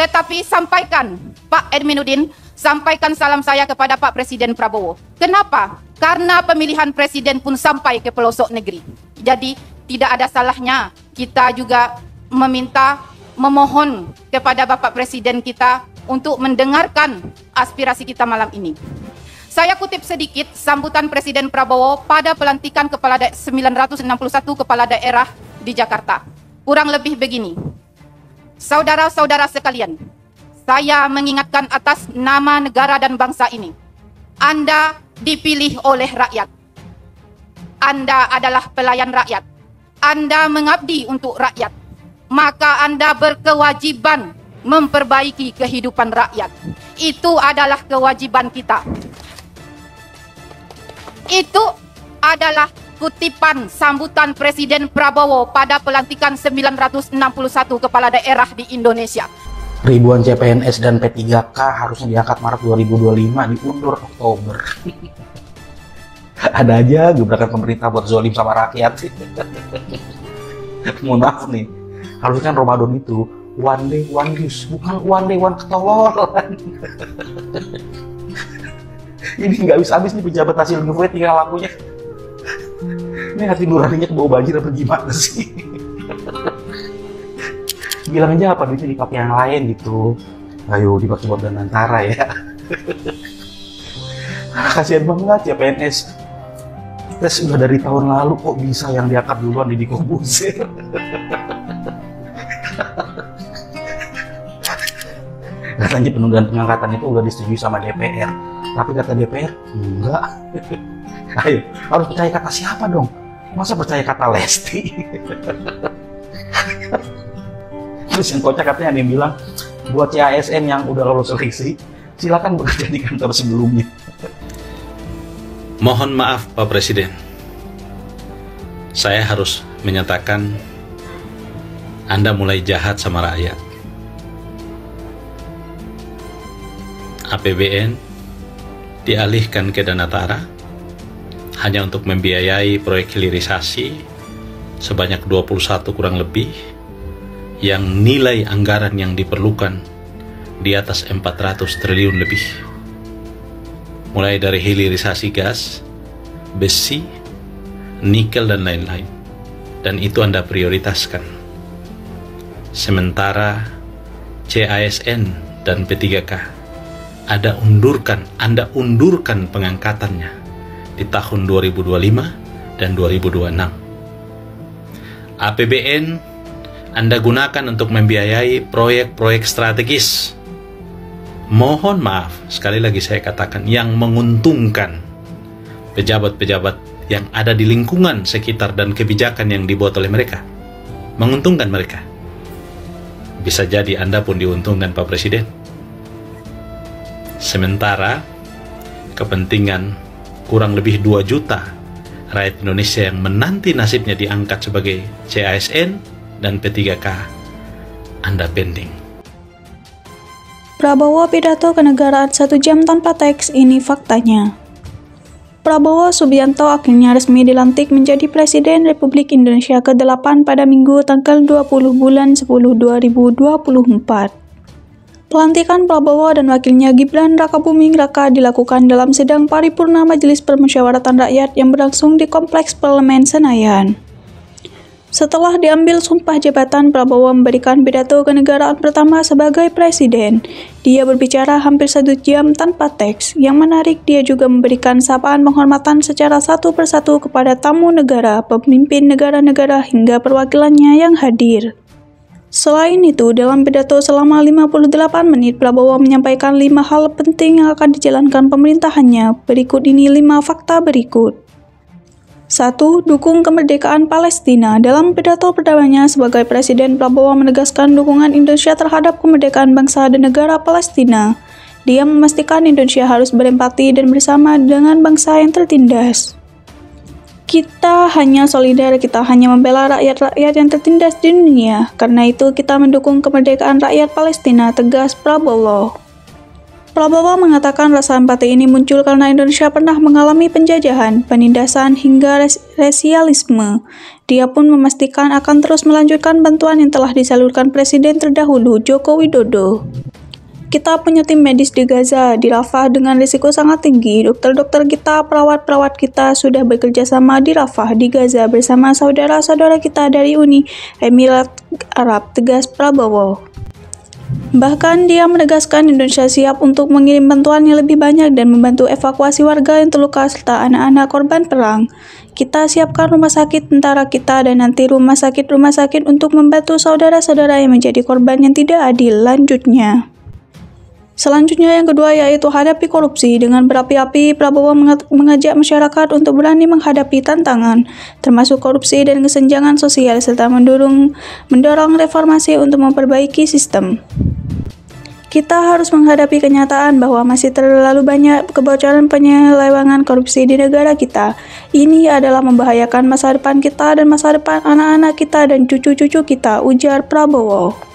Tetapi sampaikan, Pak Edminuddin, sampaikan salam saya kepada Pak Presiden Prabowo. Kenapa? Karena pemilihan presiden pun sampai ke pelosok negeri. Jadi tidak ada salahnya kita juga memohon kepada Bapak Presiden kita untuk mendengarkan aspirasi kita malam ini. Saya kutip sedikit sambutan Presiden Prabowo pada pelantikan 961 kepala daerah di Jakarta. Kurang lebih begini. Saudara-saudara sekalian, saya mengingatkan atas nama negara dan bangsa ini. Anda dipilih oleh rakyat. Anda adalah pelayan rakyat. Anda mengabdi untuk rakyat. Maka Anda berkewajiban memperbaiki kehidupan rakyat. Itu adalah kewajiban kita. Itu adalah kutipan sambutan Presiden Prabowo pada pelantikan 961 kepala daerah di Indonesia. Ribuan CPNS dan P3K harusnya diangkat Maret 2025, diundur Oktober. Ada aja gebrakan pemerintah buat zolim sama rakyat. Mohon maaf nih, harusnya kan Ramadan itu one day one use, bukan one day one ketololan. Ini nggak habis-habis nih pejabat hasil giveaway tinggal lampunya. Ini hati nuraninya kebawa banjir apa gimana sih? Bilang aja apa duitnya dipakai yang lain gitu. Ayo dipakai buat Danantara ya. Kasihan banget ya PNS. Kita sudah dari tahun lalu kok bisa yang diangkat duluan Deddy Corbuzier. Katanya penundaan pengangkatan itu udah disetujui sama DPR. Tapi kata DPR, enggak. Ayo, harus percaya kata siapa dong? Masa percaya kata Lesti? Terus yang kocak katanya ada yang bilang, buat CASN yang udah lolos seleksi, silakan bekerja di kantor sebelumnya. Mohon maaf Pak Presiden, saya harus menyatakan Anda mulai jahat sama rakyat. APBN dialihkan ke Danantara hanya untuk membiayai proyek hilirisasi sebanyak 21 kurang lebih, yang nilai anggaran yang diperlukan di atas 400 triliun lebih. Mulai dari hilirisasi gas, besi, nikel dan lain-lain. Dan itu Anda prioritaskan. Sementara CASN dan P3K Anda undurkan pengangkatannya di tahun 2025 dan 2026. APBN Anda gunakan untuk membiayai proyek-proyek strategis. Mohon maaf, sekali lagi saya katakan, yang menguntungkan pejabat-pejabat yang ada di lingkungan sekitar dan kebijakan yang dibuat oleh mereka. Menguntungkan mereka. Bisa jadi Anda pun diuntungkan Pak Presiden. Sementara kepentingan kurang lebih 2 juta rakyat Indonesia yang menanti nasibnya diangkat sebagai CASN dan P3K, Anda pending. Prabowo pidato kenegaraan 1 jam tanpa teks, ini faktanya. Prabowo Subianto akhirnya resmi dilantik menjadi Presiden Republik Indonesia ke-8 pada Minggu tanggal 20 bulan 10 2024. Pelantikan Prabowo dan wakilnya Gibran Rakabuming Raka dilakukan dalam sidang paripurna Majelis Permusyawaratan Rakyat yang berlangsung di Kompleks Parlemen Senayan. Setelah diambil sumpah jabatan, Prabowo memberikan pidato kenegaraan pertama sebagai presiden. Dia berbicara hampir 1 jam tanpa teks. Yang menarik, dia juga memberikan sapaan penghormatan secara satu persatu kepada tamu negara, pemimpin negara-negara hingga perwakilannya yang hadir. Selain itu, dalam pidato selama 58 menit, Prabowo menyampaikan 5 hal penting yang akan dijalankan pemerintahannya. Berikut ini 5 fakta berikut. 1. Dukung kemerdekaan Palestina. Dalam pidato pertamanya sebagai Presiden, Prabowo menegaskan dukungan Indonesia terhadap kemerdekaan bangsa dan negara Palestina. Dia memastikan Indonesia harus berempati dan bersama dengan bangsa yang tertindas. Kita hanya solidar, kita hanya membela rakyat-rakyat yang tertindas di dunia. Karena itu kita mendukung kemerdekaan rakyat Palestina, tegas Prabowo. Prabowo mengatakan rasa empati ini muncul karena Indonesia pernah mengalami penjajahan, penindasan, hingga rasialisme. Dia pun memastikan akan terus melanjutkan bantuan yang telah disalurkan Presiden terdahulu Joko Widodo. Kita punya tim medis di Gaza, di Rafah dengan risiko sangat tinggi. Dokter-dokter kita, perawat-perawat kita sudah bekerja sama di Rafah, di Gaza bersama saudara-saudara kita dari Uni Emirat Arab, tegas Prabowo. Bahkan dia menegaskan Indonesia siap untuk mengirim bantuan yang lebih banyak dan membantu evakuasi warga yang terluka serta anak-anak korban perang. Kita siapkan rumah sakit tentara kita dan nanti rumah sakit untuk membantu saudara-saudara yang menjadi korban yang tidak adil, lanjutnya. Selanjutnya yang kedua yaitu hadapi korupsi. Dengan berapi-api, Prabowo mengajak masyarakat untuk berani menghadapi tantangan, termasuk korupsi dan kesenjangan sosial, serta mendorong reformasi untuk memperbaiki sistem. Kita harus menghadapi kenyataan bahwa masih terlalu banyak kebocoran penyelewengan korupsi di negara kita. Ini adalah membahayakan masa depan kita dan masa depan anak-anak kita dan cucu-cucu kita, ujar Prabowo.